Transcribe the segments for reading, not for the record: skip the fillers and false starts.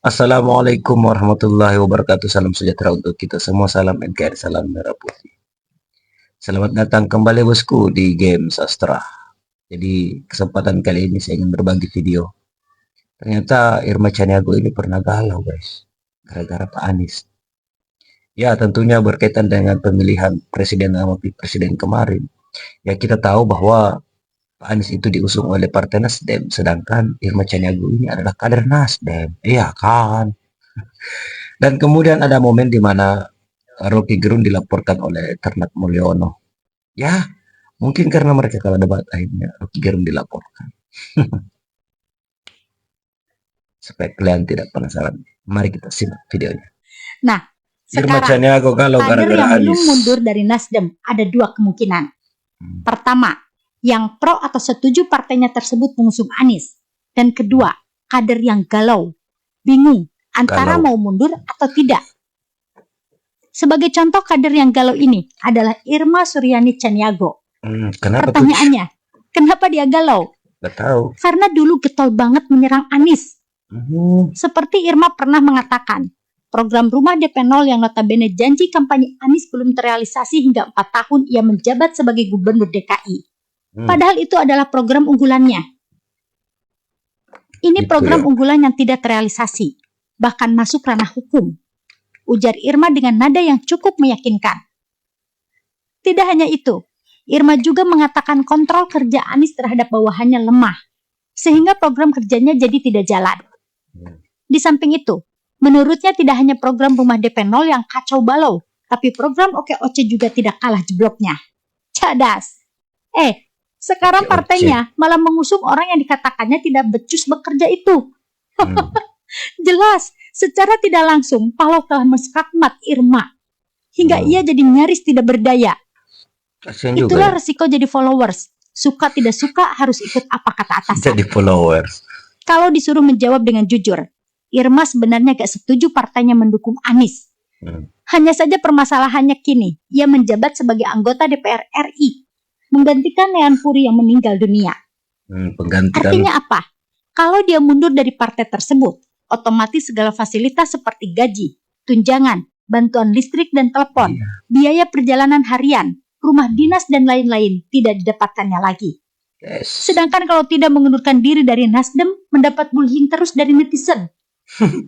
Assalamualaikum warahmatullahi wabarakatuh. Salam sejahtera untuk kita semua. Salam NKRI, salam merah putih. Selamat datang kembali bosku di game Sastra. Jadi kesempatan kali ini saya ingin berbagi video. Ternyata Irma Caniago ini pernah galau guys. Gara-gara Pak Anies. Ya tentunya berkaitan dengan pemilihan presiden dan wakil presiden kemarin. Ya kita tahu bahwa Pak Anies itu diusung oleh Partai Nasdem. Sedangkan Irma Caniago ini adalah kader Nasdem. Iya kan? Dan kemudian ada momen di mana Rocky Gerung dilaporkan oleh Ternak Mulyono. Ya, mungkin karena mereka kalah debat akhirnya Rocky Gerung dilaporkan. Supaya kalian tidak penasaran, mari kita simak videonya. Nah, Irma sekarang Caniago galau kader gara-gara yang belum Anies. mundur dari Nasdem ada dua kemungkinan. Pertama, yang pro atau setuju partainya tersebut mengusung Anies. Dan kedua, kader yang galau, bingung antara mau mundur atau tidak. Sebagai contoh kader yang galau ini adalah Irma Suryani Caniago. Kenapa Pertanyaannya, kenapa dia galau? Gak tahu. Karena dulu getol banget menyerang Anies. Seperti Irma pernah mengatakan, program rumah DP 0 yang notabene janji kampanye Anies belum terrealisasi hingga 4 tahun ia menjabat sebagai gubernur DKI. Padahal itu adalah program unggulannya. Ini Gitu program ya. unggulan yang tidak terrealisasi, bahkan masuk ranah hukum. Ujar Irma dengan nada yang cukup meyakinkan. Tidak hanya itu, Irma juga mengatakan kontrol kerja Anies terhadap bawahannya lemah, sehingga program kerjanya jadi tidak jalan. Di samping itu, menurutnya tidak hanya program rumah DP 0 yang kacau balau, tapi program OKOC juga tidak kalah jebloknya. Cadas. Sekarang OKOC. partainya malah mengusung orang yang dikatakannya tidak becus bekerja itu. Jelas, secara tidak langsung, Pahlaw telah menskakmat Irma, hingga ia jadi nyaris tidak berdaya. Kasian juga Itulah ya. resiko jadi followers. Suka tidak suka harus ikut apa kata atasan. Jadi followers. Kalau disuruh menjawab dengan jujur, Irma sebenarnya gak setuju partainya mendukung Anies. Hanya saja permasalahannya kini, ia menjabat sebagai anggota DPR RI, menggantikan Nean Puri yang meninggal dunia. Penggantikan. Artinya apa? Kalau dia mundur dari partai tersebut, otomatis segala fasilitas seperti gaji, tunjangan, bantuan listrik dan telepon, biaya perjalanan harian, rumah dinas dan lain-lain tidak didapatkannya lagi. Yes. Sedangkan kalau tidak mengundurkan diri dari Nasdem, mendapat bullying terus dari netizen.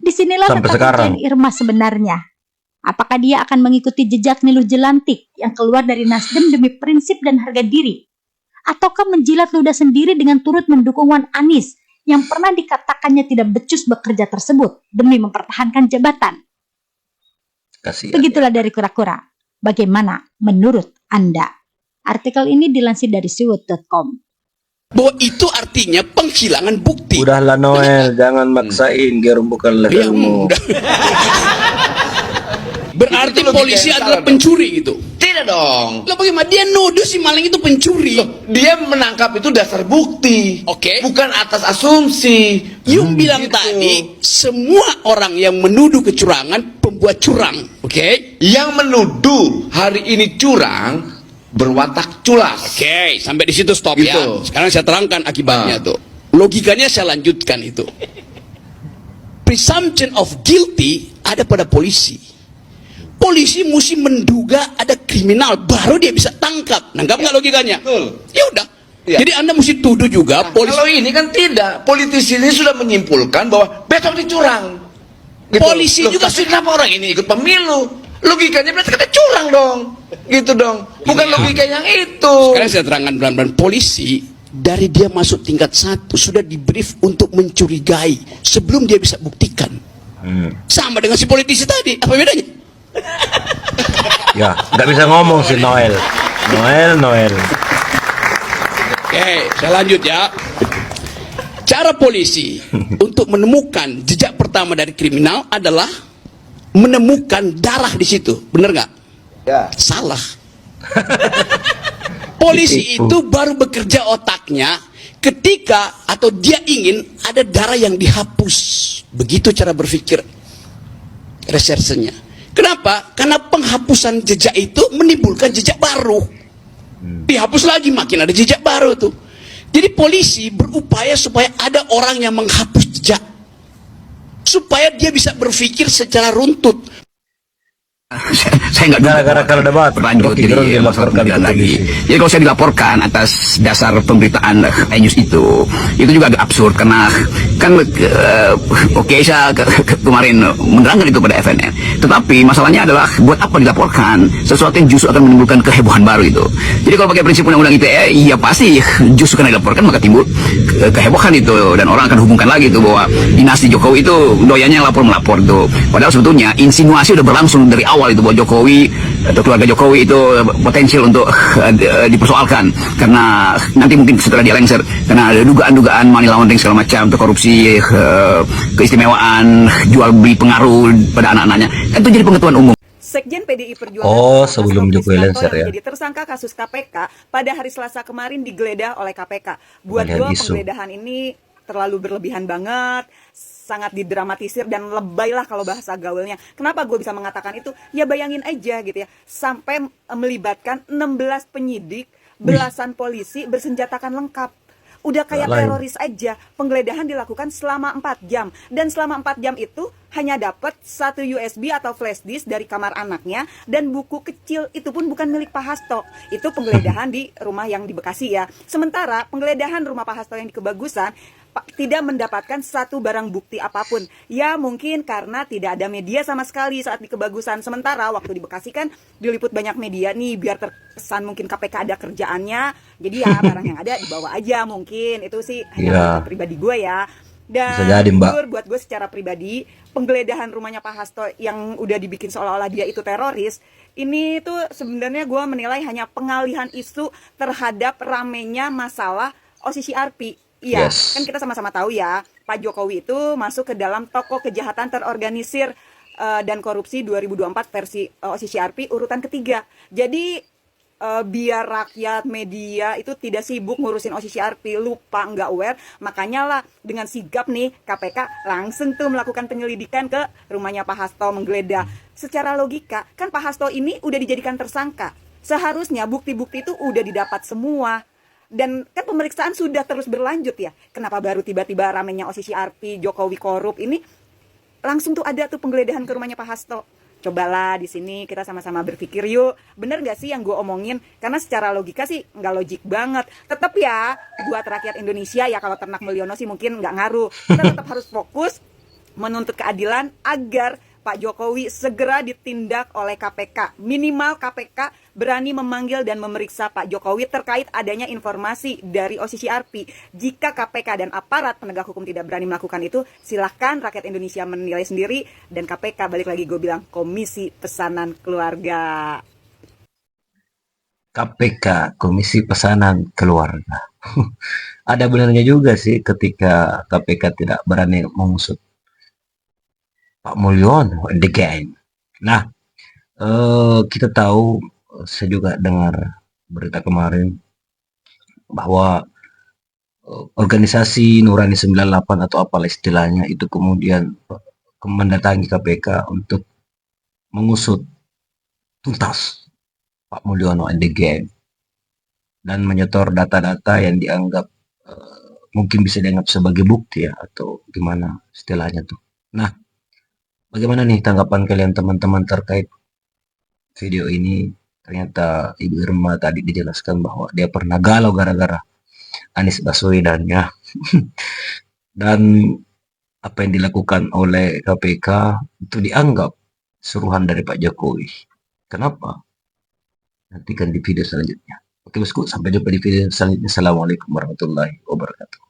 Disinilah Sampai letak sekarang. ujian Irma sebenarnya. Apakah dia akan mengikuti jejak Niluh Jelantik yang keluar dari Nasdem demi prinsip dan harga diri? Ataukah menjilat ludah sendiri dengan turut mendukung Wan Anies yang pernah dikatakannya tidak becus bekerja tersebut demi mempertahankan jabatan? Kasihan. Begitulah dari kura-kura. Bagaimana menurut Anda? Artikel ini dilansir dari siwut.com. Bahwa itu artinya penghilangan bukti. Udahlah Noel, jangan maksain, Gerung bukan levelmu. Berarti Itu logika polisi yang adalah salah, pencuri gitu. Tidak dong. Lah bagaimana dia nuduh si maling itu pencuri? Dia menangkap itu dasar bukti. Oke. Bukan atas asumsi. Yung bilang Gitu. tadi semua orang yang menuduh kecurangan pembuat curang, oke? Yang menuduh hari ini curang berwatak culas. Oke, sampai di situ stop ya. Gitu. Sekarang saya terangkan akibatnya tuh. Logikanya saya lanjutkan itu. Presumption of guilty ada pada polisi. Polisi mesti menduga ada kriminal baru dia bisa tangkap. Nangkap nggak logikanya? Betul. Ya udah. Ya. Jadi Anda mesti tuduh juga Nah, polisi. kalau ini kan tidak. Politisi ini sudah menyimpulkan bahwa besok dicurang. Polisi juga tapi kenapa orang ini ikut pemilu? Logikanya berarti kan dia curang dong. Gitu dong. Bukan Ini ya. logika yang itu. Sekarang saya terangkan pelan-pelan. Polisi dari dia masuk tingkat 1 sudah di brief untuk mencurigai sebelum dia bisa buktikan. Sama dengan si politisi tadi. Apa bedanya? Ya, nggak bisa ngomong si Noel. Noel. Oke, saya lanjut ya. Cara polisi untuk menemukan jejak pertama dari kriminal adalah menemukan darah di situ. Bener nggak? Ya. Salah. Polisi itu baru bekerja otaknya ketika atau dia ingin ada darah yang dihapus. Begitu cara berpikir resersenya. Kenapa? Karena penghapusan jejak itu menimbulkan jejak baru. Dihapus lagi makin ada jejak baru tuh. Jadi polisi berupaya supaya ada orang yang menghapus jejak. supaya dia bisa berpikir secara runtut. Saya nggak dulu Gara-gara kalau debat, berlanjut Rocky Gerung jadi masalah dilaporkan pemberitaan ke lagi. polisi. Jadi kalau saya dilaporkan atas dasar pemberitaan iNews itu juga agak absurd karena kan oke saya kemarin menerangkan itu pada FNN. Tetapi masalahnya adalah buat apa dilaporkan sesuatu yang justru akan menimbulkan kehebohan baru itu. Jadi kalau pakai prinsip undang-undang ITE, ya pasti justru karena dilaporkan maka timbul kehebohan itu dan orang akan hubungkan lagi itu bahwa dinasti Jokowi itu doyannya lapor-melapor itu. Padahal sebetulnya insinuasi udah berlangsung dari awal itu bahwa Jokowi atau keluarga Jokowi itu potensial untuk dipersoalkan karena nanti mungkin setelah dia lengser karena ada dugaan-dugaan money laundering segala macam atau korupsi, keistimewaan, jual beli pengaruh pada anak-anaknya. Kan itu jadi pengetahuan umum. Sekjen PDI Perjuangan Oh, Ahmad sebelum Rafi Jokowi Sutanto lengser yang ya. menjadi tersangka kasus KPK pada hari Selasa kemarin digeledah oleh KPK. Buat Pengalihan gue isu. penggeledahan ini terlalu berlebihan banget, sangat didramatisir dan lebay lah kalau bahasa gaulnya. Kenapa gue bisa mengatakan itu? Ya bayangin aja gitu ya, sampai melibatkan 16 penyidik, belasan polisi bersenjatakan lengkap. Udah kayak Lain. teroris aja. Penggeledahan dilakukan selama 4 jam. Dan selama 4 jam itu hanya dapat 1 USB atau flash disk dari kamar anaknya dan buku kecil, itu pun bukan milik Pak Hasto. Itu penggeledahan di rumah yang di Bekasi ya. Sementara penggeledahan rumah Pak Hasto yang di Kebagusan tidak mendapatkan satu barang bukti apapun. Ya mungkin karena tidak ada media sama sekali saat di Kebagusan. Sementara waktu di Bekasi kan diliput banyak media nih, biar terkesan mungkin KPK ada kerjaannya. Jadi ya barang yang ada dibawa aja mungkin. Itu sih hanya Ya. pendapat pribadi gue ya. Dan Bisa jadi, Mbak. jujur buat gue secara pribadi, penggeledahan rumahnya Pak Hasto yang udah dibikin seolah-olah dia itu teroris, ini tuh sebenarnya gue menilai hanya pengalihan isu terhadap ramenya masalah OCCRP. Iya, Yes. kan kita sama-sama tahu ya, Pak Jokowi itu masuk ke dalam toko kejahatan terorganisir dan korupsi 2024 versi OCCRP urutan ketiga. Jadi biar rakyat media itu tidak sibuk ngurusin OCCRP, lupa, nggak aware, makanya lah dengan sigap nih KPK langsung tuh melakukan penyelidikan ke rumahnya Pak Hasto, menggeledah. Secara logika kan Pak Hasto ini udah dijadikan tersangka, seharusnya bukti-bukti itu udah didapat semua. Dan kan pemeriksaan sudah terus berlanjut ya. Kenapa baru tiba-tiba ramenya OCCRP, Jokowi korup ini langsung tuh ada tuh penggeledahan ke rumahnya Pak Hasto. Cobalah di sini kita sama-sama berpikir yuk, bener gak sih yang gue omongin? Karena secara logika sih nggak logik banget. Tetap ya, buat rakyat Indonesia ya, kalau ternak Mulyono sih mungkin nggak ngaruh. Kita tetap harus fokus menuntut keadilan agar Pak Jokowi segera ditindak oleh KPK. Minimal KPK berani memanggil dan memeriksa Pak Jokowi terkait adanya informasi dari OCCRP. Jika KPK dan aparat penegak hukum tidak berani melakukan itu, silahkan rakyat Indonesia menilai sendiri. Dan KPK, balik lagi gue bilang, Komisi Pesanan Keluarga. KPK, Komisi Pesanan Keluarga. Ada benarnya juga sih ketika KPK tidak berani mengusut Pak Mulyono the game. Nah, kita tahu, saya juga dengar berita kemarin bahwa organisasi Nurani 98 atau apalah istilahnya itu kemudian mendatangi KPK untuk mengusut tuntas Pak Mulyono and the gang dan menyetor data-data yang dianggap mungkin bisa dianggap sebagai bukti ya, atau gimana istilahnya tuh. Nah, bagaimana nih tanggapan kalian teman-teman terkait video ini? Ternyata Ibu Irma tadi dijelaskan bahwa dia pernah galau gara-gara Anies Baswedan ya. Dan apa yang dilakukan oleh KPK itu dianggap suruhan dari Pak Jokowi. Kenapa? Nantikan di video selanjutnya. Oke bosku, sampai jumpa di video selanjutnya. Assalamualaikum warahmatullahi wabarakatuh.